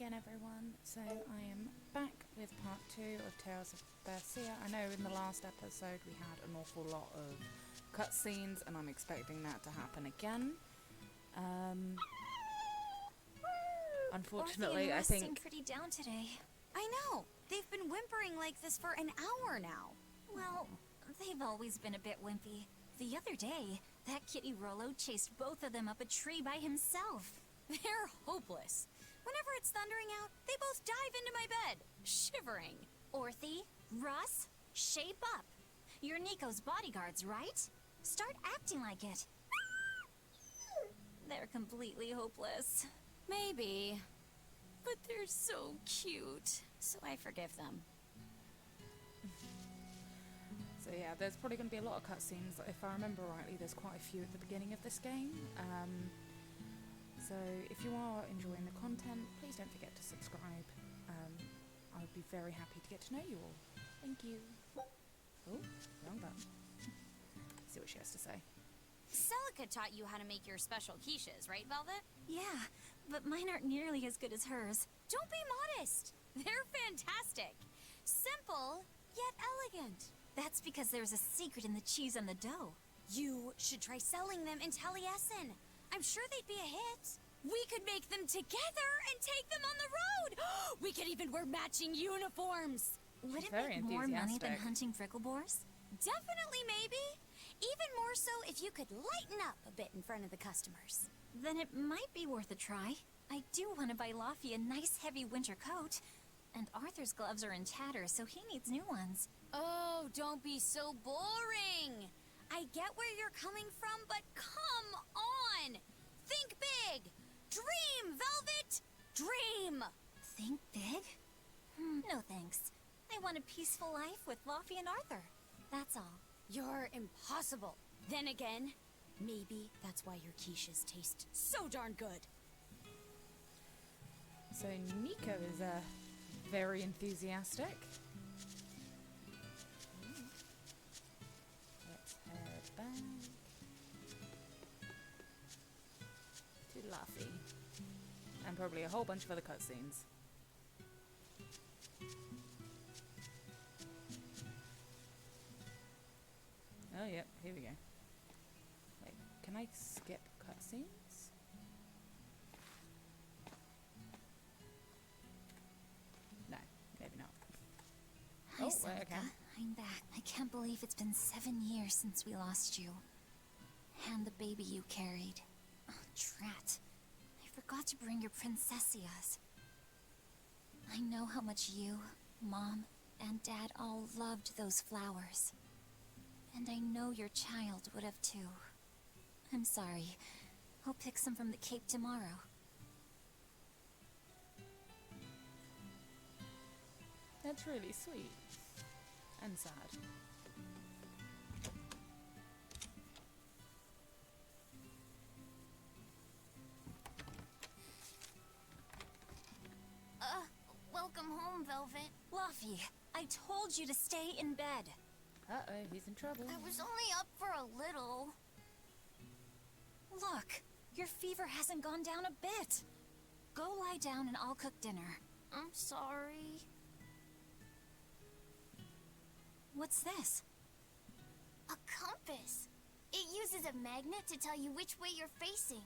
again, everyone. So I am back with part 2 of Tales of Berseria. I know in the last episode we had an awful lot of cutscenes, and I'm expecting that to happen again. Unfortunately, I think... seem pretty down today. I know! They've been whimpering like this for an hour now. Well, they've always been a bit wimpy. The other day, that kitty Rollo chased both of them up a tree by himself. They're hopeless. Whenever it's thundering out, they both dive into my bed, shivering. Orthy, Russ, shape up. You're Nico's bodyguards, right? Start acting like it. They're completely hopeless. Maybe. But they're so cute, so I forgive them. So yeah, there's probably going to be a lot of cutscenes. If I remember rightly, there's quite a few at the beginning of this game. So if you are enjoying the content, please don't forget to subscribe. I would be very happy to get to know you all. Thank you. Oh, wrong button. See what she has to say. Celica taught you how to make your special quiches, right, Velvet? Yeah, but mine aren't nearly as good as hers. Don't be modest. They're fantastic. Simple, yet elegant. That's because there's a secret in the cheese on the dough. You should try selling them in Taliesin. I'm sure they'd be a hit. We could make them together and take them on the road. We could even wear matching uniforms. Would it very make more money than enthusiastic. hunting fricklebores? Definitely, maybe. Even more so if you could lighten up a bit in front of the customers. Then it might be worth a try. I do want to buy Laffy a nice heavy winter coat. And Arthur's gloves are in tatters, so he needs new ones. Oh, don't be so boring. I get where you're coming from, but come on. Think big. Dream, Velvet. Dream. Think big? No thanks. I want a peaceful life with Laffy and Arthur. That's all. You're impossible. Then again, maybe that's why your quiches taste so darn good. So Nico is very enthusiastic. Let's head back to Laffy. And probably a whole bunch of other cutscenes. Oh, yep, here we go. Wait, can I skip cutscenes? No, maybe not. Hi, Oh, Celica. okay. I'm back. I can't believe it's been 7 years since we lost you. And the baby you carried. Oh, drat. I forgot to bring your princessias. I know how much you, Mom, and Dad all loved those flowers. And I know your child would have too. I'm sorry. I'll pick some from the Cape tomorrow. That's really sweet. And sad. Welcome home, Velvet. Laffy, I told you to stay in bed. Uh-oh, he's in trouble. I was only up for a little. Look, your fever hasn't gone down a bit. Go lie down and I'll cook dinner. I'm sorry. What's this? A compass. It uses a magnet to tell you which way you're facing.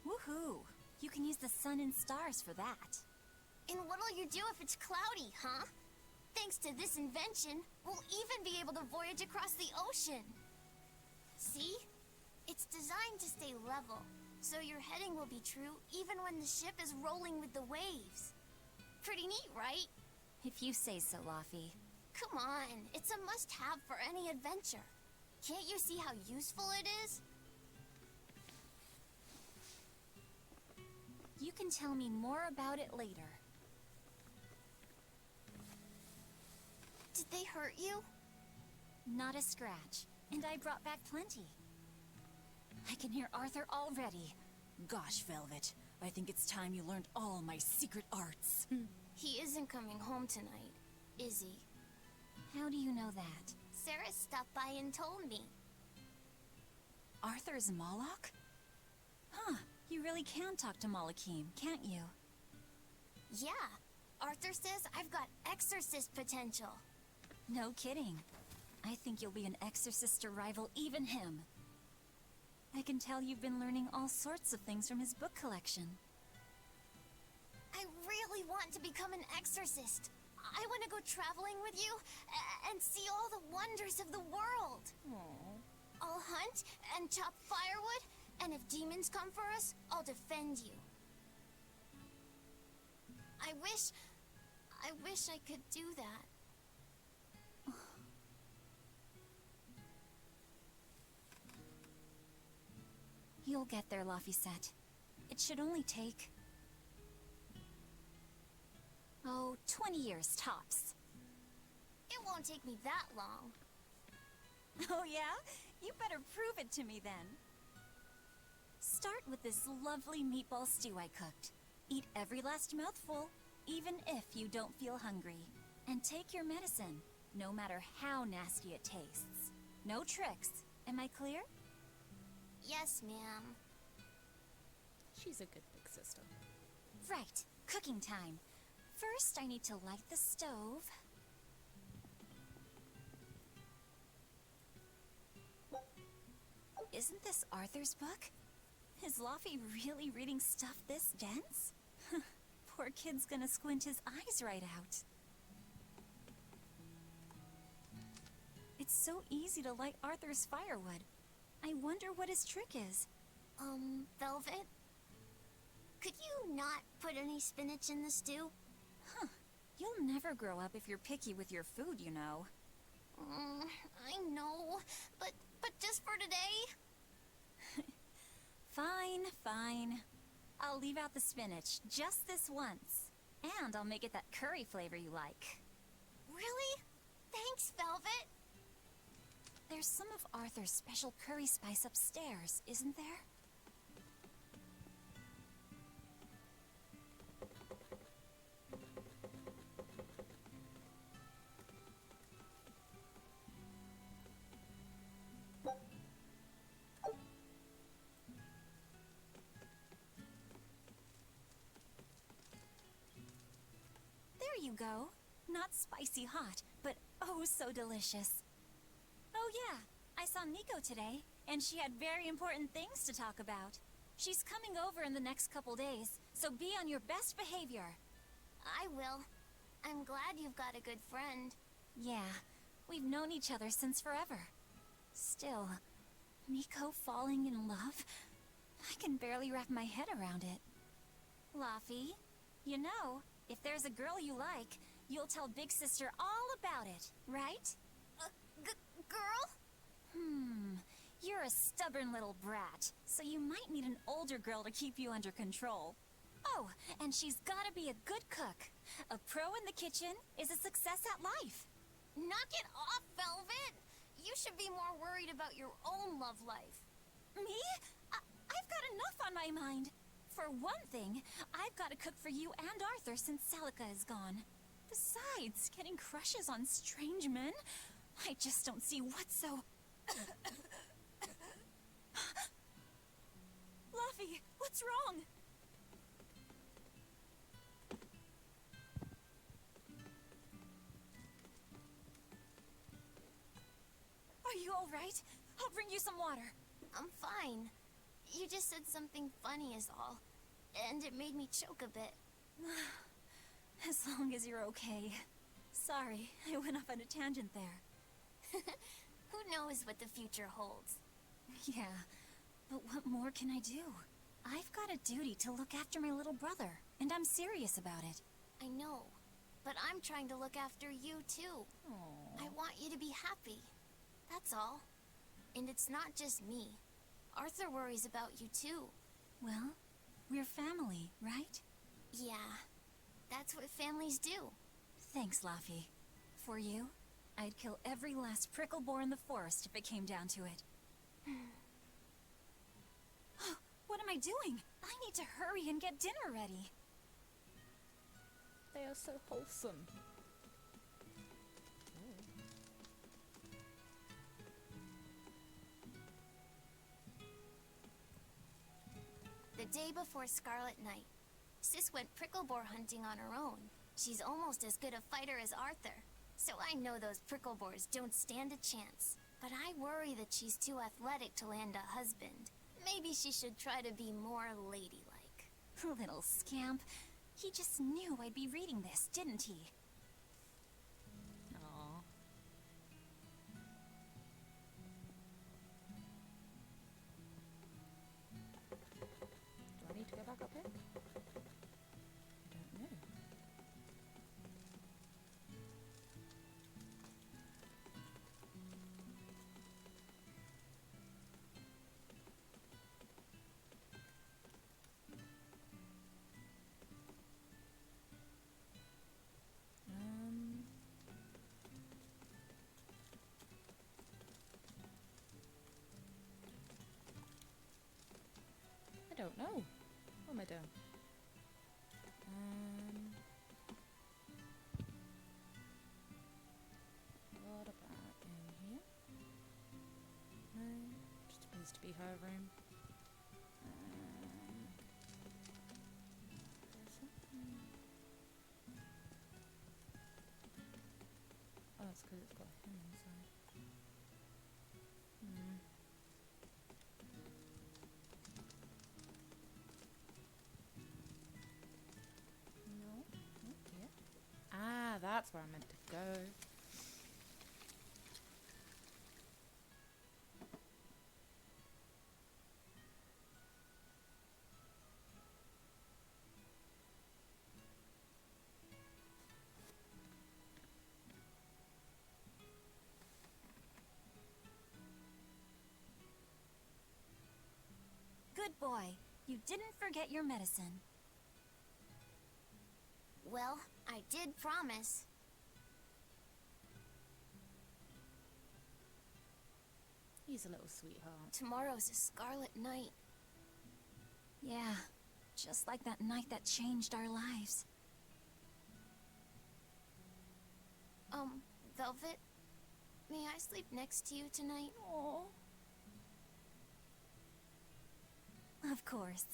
Woohoo! You can use the sun and stars for that. And what'll you do if it's cloudy, huh? Thanks to this invention, we'll even be able to voyage across the ocean. See? It's designed to stay level, so your heading will be true even when the ship is rolling with the waves. Pretty neat, right? If you say so, Laffy. Come on, it's a must-have for any adventure. Can't you see how useful it is? You can tell me more about it later. Did they hurt you? Not a scratch. And I brought back plenty. I can hear Arthur already. Gosh, Velvet. I think it's time you learned all my secret arts. He isn't coming home tonight, is he? How do you know that? Sarah stopped by and told me. Arthur's Moloch? Huh, you really can talk to Malakim, can't you? Yeah, Arthur says I've got exorcist potential. No kidding. I think you'll be an exorcist to rival even him. I can tell you've been learning all sorts of things from his book collection. I really want to become an exorcist. I want to go traveling with you and see all the wonders of the world. Aww. I'll hunt and chop firewood, and if demons come for us, I'll defend you. I wish I could do that. You'll get there, Laphicet. It should only take... 20 years, tops. It won't take me that long. Oh yeah? You better prove it to me then. Start with this lovely meatball stew I cooked. Eat every last mouthful, even if you don't feel hungry. And take your medicine, no matter how nasty it tastes. No tricks. Am I clear? Yes, ma'am. She's a good big sister. Right. Cooking time. First, I need to light the stove. Isn't this Arthur's book? Is Laffy really reading stuff this dense? Poor kid's gonna squint his eyes right out. It's so easy to light Arthur's firewood. I wonder what his trick is. Velvet? Could you not put any spinach in the stew? Huh. You'll never grow up if you're picky with your food, you know. I know, but just for today? Fine, fine. I'll leave out the spinach just this once. And I'll make it that curry flavor you like. Really? Thanks, Velvet. There's some of Arthur's special curry spice upstairs, isn't there? There you go. Not spicy hot, but oh so delicious. Oh yeah, I saw Nico today, and she had very important things to talk about. She's coming over in the next couple days, so be on your best behavior. I will. I'm glad you've got a good friend. Yeah, we've known each other since forever. Still, Nico falling in love? I can barely wrap my head around it. Laffy, you know, if there's a girl you like, you'll tell Big Sister all about it, right? Girl? You're a stubborn little brat, so you might need an older girl to keep you under control. Oh, and she's gotta be a good cook. A pro in the kitchen is a success at life. Knock it off, Velvet! You should be more worried about your own love life. Me? I've got enough on my mind. For one thing, I've got to cook for you and Arthur since Celica is gone. Besides, getting crushes on strange men? I just don't see what's so... Luffy, what's wrong? Are you all right? I'll bring you some water. I'm fine. You just said something funny is all, and it made me choke a bit. As long as you're okay. Sorry, I went off on a tangent there. Who knows what the future holds? Yeah, but what more can I do? I've got a duty to look after my little brother, and I'm serious about it. I know, but I'm trying to look after you too. Aww. I want you to be happy. That's all. And it's not just me. Arthur worries about you too. Well, we're family, right? Yeah, that's what families do. Thanks, Laffy. For you, I'd kill every last prickle boar in the forest if it came down to it. What am I doing? I need to hurry and get dinner ready. They are so wholesome. The day before Scarlet Night, Sis went prickleboar hunting on her own. She's almost as good a fighter as Arthur. So I know those prickleboars don't stand a chance. But I worry that she's too athletic to land a husband. Maybe she should try to be more ladylike. Little scamp. He just knew I'd be reading this, didn't he? Aww. Do I need to go back up here? I don't know. I don't know. What am I doing? What about in here? No, just appears to be her room. There's something. Oh, it's because it's got him inside. No, not here. Ah, that's where I meant to go. Good boy. You didn't forget your medicine. Well, I did promise. He's a little sweetheart. Tomorrow's a scarlet night. Yeah, just like that night that changed our lives. Velvet, may I sleep next to you tonight? Oh. Of course.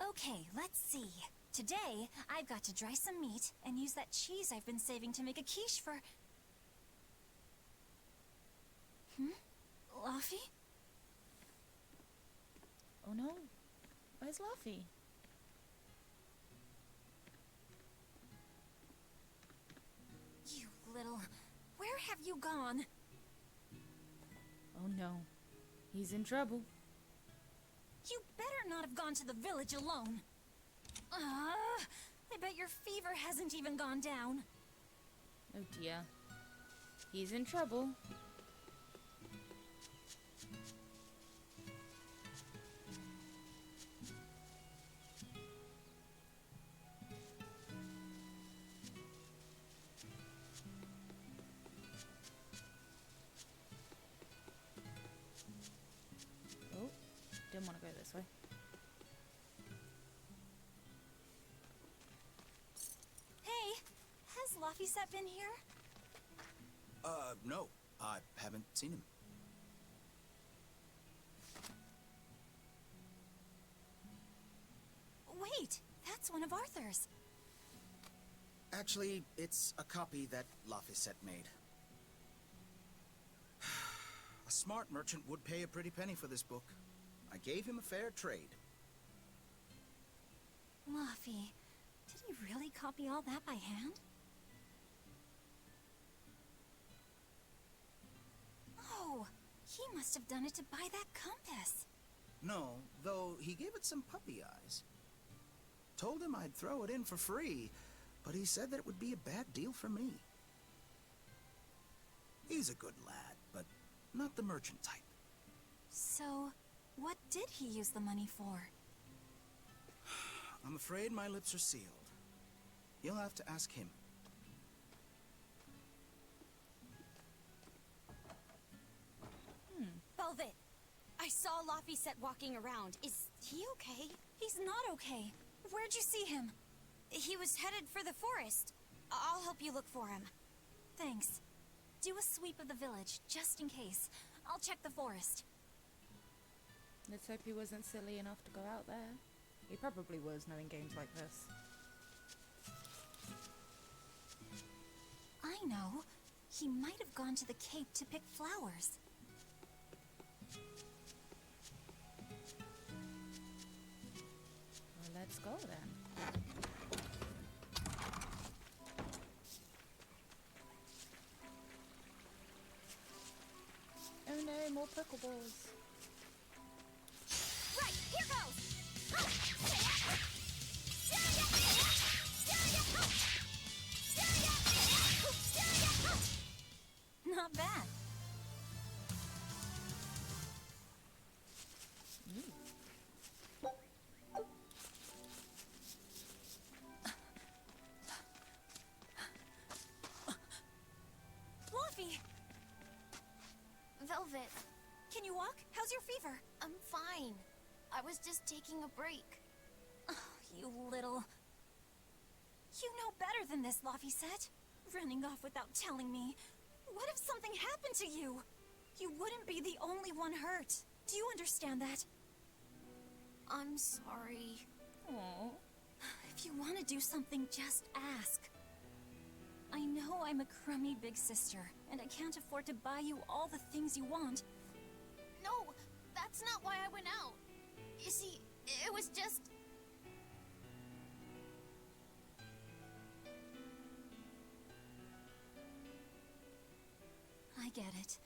Okay, let's see. Today, I've got to dry some meat and use that cheese I've been saving to make a quiche for... Luffy? Oh no, where's Luffy? You little... Where have you gone? Oh no, he's in trouble. You better not have gone to the village alone. I bet your fever hasn't even gone down. Oh dear, he's in trouble. Oh, didn't want to go this way. Hey, has Laphicet been here? No. I haven't seen him. Wait, that's one of Arthur's. Actually, it's a copy that Laphicet made. A smart merchant would pay a pretty penny for this book. I gave him a fair trade. Laffy, did he really copy all that by hand? Oh, he must have done it to buy that compass. No, though he gave it some puppy eyes. Told him I'd throw it in for free, but he said that it would be a bad deal for me. He's a good lad, but not the merchant type. So, what did he use the money for? I'm afraid my lips are sealed. You'll have to ask him. Velvet, I saw Laphicet walking around. Is he okay? He's not okay. Where'd you see him? He was headed for the forest. I'll help you look for him. Thanks. Do a sweep of the village, just in case. I'll check the forest. Let's hope he wasn't silly enough to go out there. He probably was, knowing games like this. I know. He might have gone to the cape to pick flowers. Well, let's go then. Oh no, more Pokeballs. Right, here goes! Not bad. Fluffy! Velvet, Can you walk? How's your fever? I'm fine. I was just taking a break. You little... You know better than this, Laphicet. Running off without telling me. What if something happened to you? You wouldn't be the only one hurt. Do you understand that? I'm sorry. Aww. If you want to do something, just ask. I know I'm a crummy big sister, and I can't afford to buy you all the things you want. No, that's not why I went out. You see, it was just... I get it.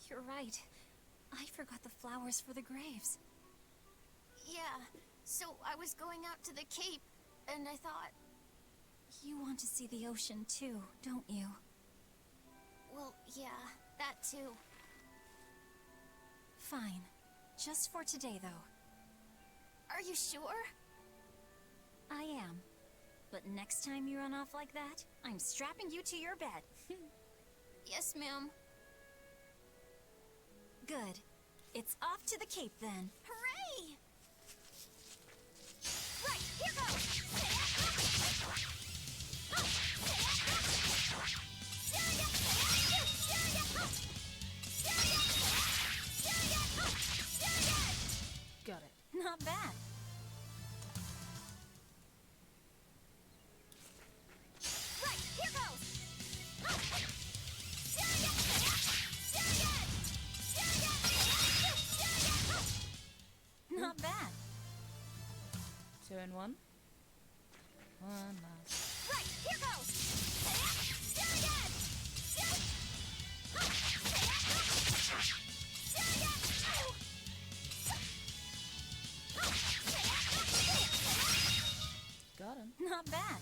You're right. I forgot the flowers for the graves. Yeah, so I was going out to the cape, and I thought, You want to see the ocean too, don't you? well, yeah, that too. Fine. Just for today, though. Are you sure? I am. But next time you run off like that, I'm strapping you to your bed. Yes, ma'am. Good. It's off to the cape then. Hooray! Right, here goes! Got it. Not bad. Right, here goes! Not bad. 2 in 1. One last. Right, here goes! Got him. Not bad.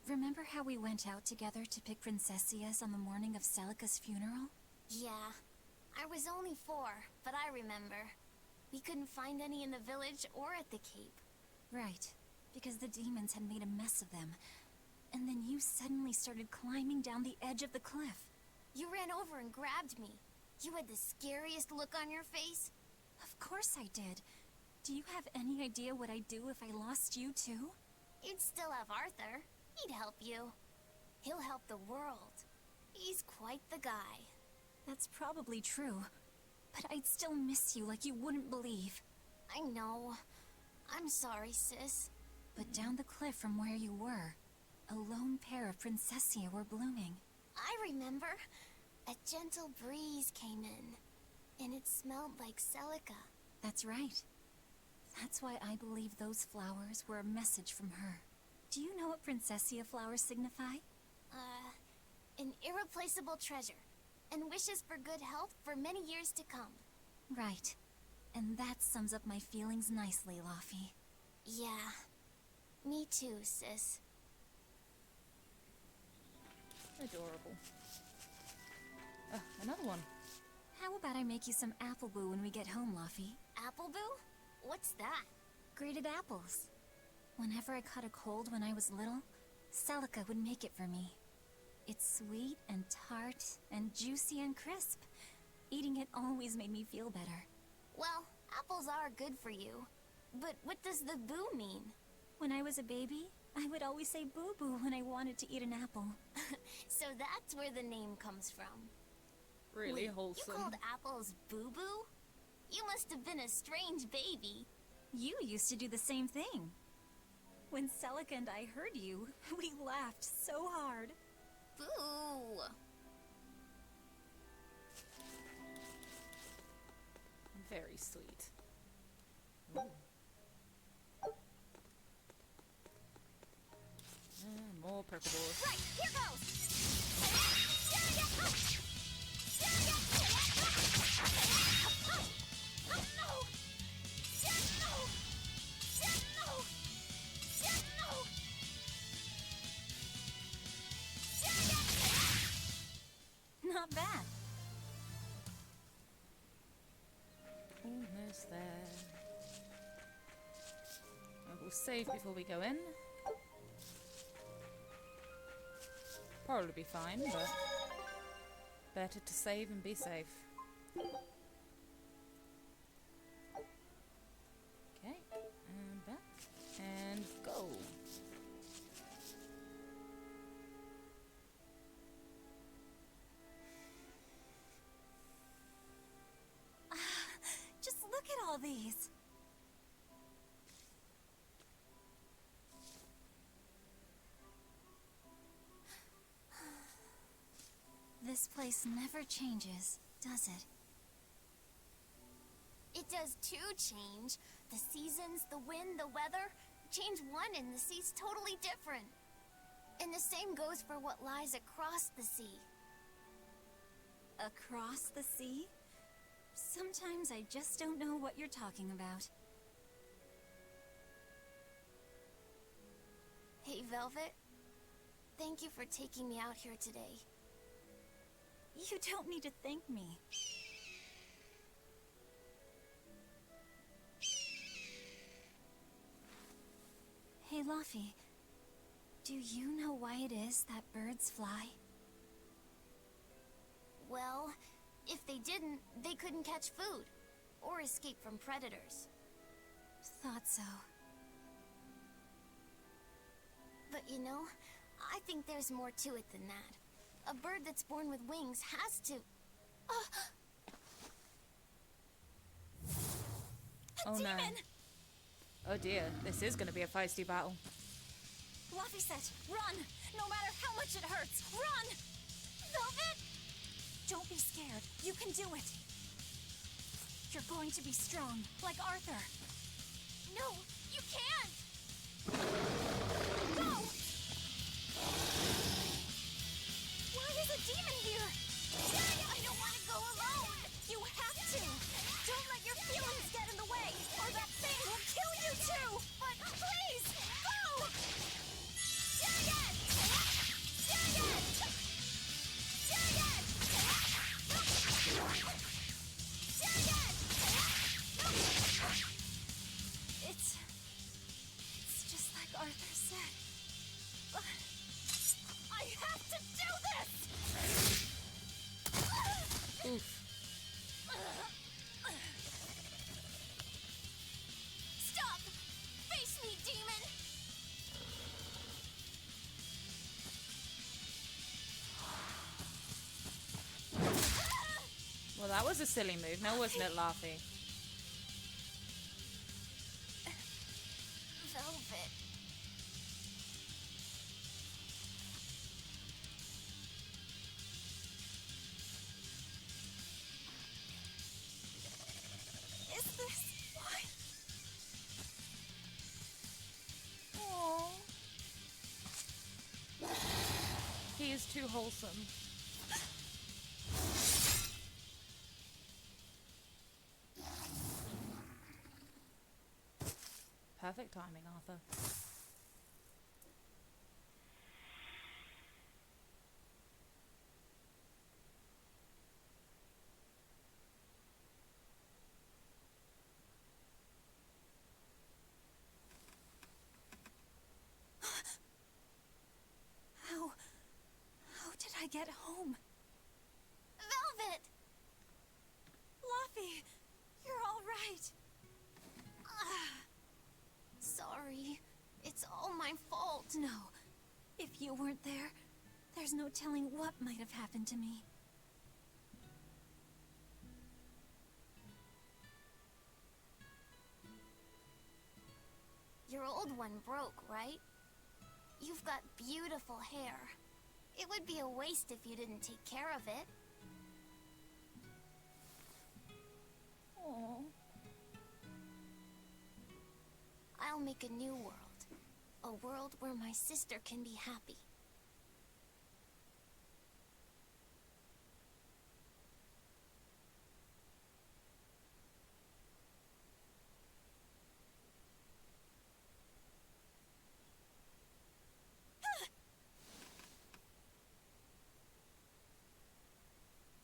Remember how we went out together to pick princessias on the morning of Celica's funeral? Yeah, I was only 4, but I remember. We couldn't find any in the village or at the cape. Right, because the demons had made a mess of them. And then you suddenly started climbing down the edge of the cliff. You ran over and grabbed me. You had the scariest look on your face. Of course I did. Do you have any idea what I'd do if I lost you too? You'd still have Arthur. He'd help you. He'll help the world. He's quite the guy. That's probably true. But I'd still miss you like you wouldn't believe. I know. I'm sorry, sis. But down the cliff from where you were, a lone pair of princessia were blooming. I remember. A gentle breeze came in, and it smelled like Celica. That's right. That's why I believe those flowers were a message from her. Do you know what princessia flowers signify? An irreplaceable treasure, and wishes for good health for many years to come. Right. And that sums up my feelings nicely, Laphi. Yeah. Me too, sis. Adorable. Another one. How about I make you some apple boo when we get home, Laphi? Appleboo? What's that? Grated apples. Whenever I caught a cold when I was little, Celica would make it for me. It's sweet and tart and juicy and crisp. Eating it always made me feel better. Well, apples are good for you. But what does the boo mean? When I was a baby, I would always say boo-boo when I wanted to eat an apple. So that's where the name comes from. Really Wait, wholesome. You called apples boo-boo? You must have been a strange baby. You used to do the same thing. When Celica and I heard you, we laughed so hard. Boo! Very sweet. More purple balls. Right, here goes! Not bad. Almost there. I will save before we go in. Probably be fine, but better to save and be safe. Okay, and back, and go. Just look at all these. This place never changes, does it? It does too change. The seasons, the wind, the weather. Change one and the sea's totally different. And the same goes for what lies across the sea. Across the sea? Sometimes I just don't know what you're talking about. Hey, Velvet. Thank you for taking me out here today. You don't need to thank me. Hey, Luffy. Do you know why it is that birds fly? Well, if they didn't, they couldn't catch food. Or escape from predators. Thought so. But you know, I think there's more to it than that. A bird that's born with wings has to... Oh no. Demon! Oh dear, this is going to be a feisty battle. Luffy said, run! No matter how much it hurts, run! Velvet! Don't be scared. You can do it. You're going to be strong, like Arthur. No, you can't! Go! Why is a demon here? I don't want to go alone! You have to! Don't let your feelings get in the way, or that thing will kill you too! But please, go! It's just like Arthur said. But I have to do this! Oof. Stop! Face me, demon! Well, that was a silly move, now wasn't it, Laffy? Velvet. Is this why? He is too wholesome. Perfect timing, Arthur. get home. Velvet! Luffy, you're all right. Sorry. It's all my fault. No, if you weren't there, there's no telling what might have happened to me. Your old one broke, right? You've got beautiful hair. It would be a waste if you didn't take care of it. Oh. I'll make a new world. A world where my sister can be happy.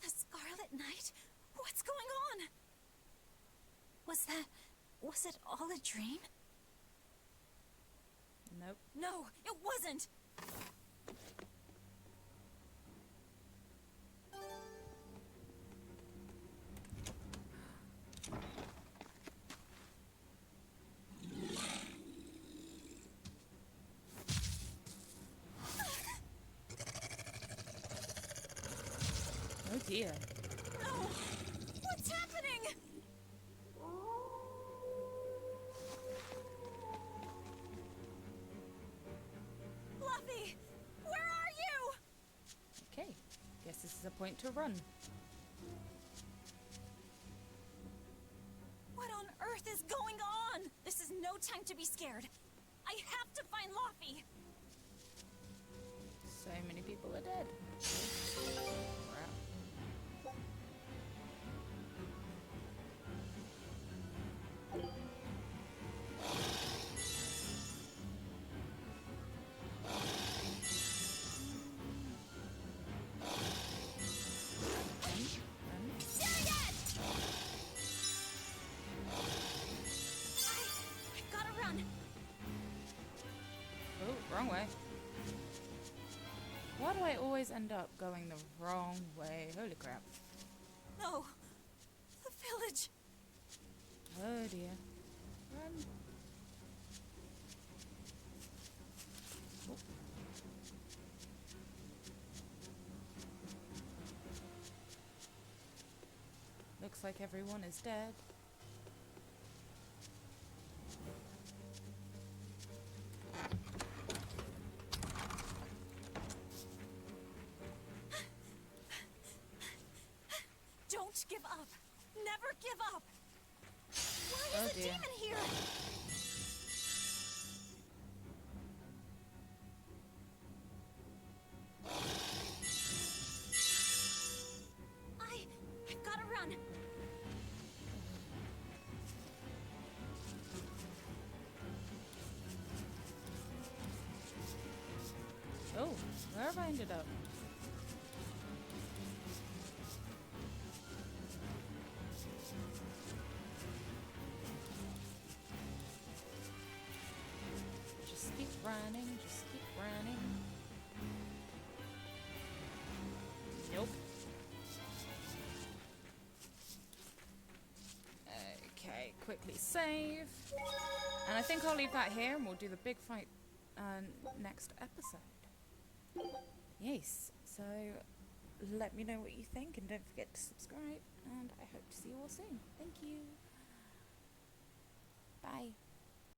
The Scarlet Knight? What's going on? Was it all a dream? Nope. No, it wasn't! Oh dear. No! What's happening? Luffy! Where are you? Okay. Guess this is a point to run. What on earth is going on? This is no time to be scared. I have to find Luffy. So many people are dead. Crap. I've gotta run. Oh, wrong way. Why do I always end up going the wrong way? Holy crap. No. The village. Oh dear. Run. Oh. Looks like everyone is dead. Don't give up. Never give up. Why Oh is a dear. demon here? I've gotta run. Oh, where have I ended up? Just keep running, just keep running. Nope. Okay, quickly save. And I think I'll leave that here and we'll do the big fight next episode. Yes, so let me know what you think and don't forget to subscribe and I hope to see you all soon. Thank you. Bye.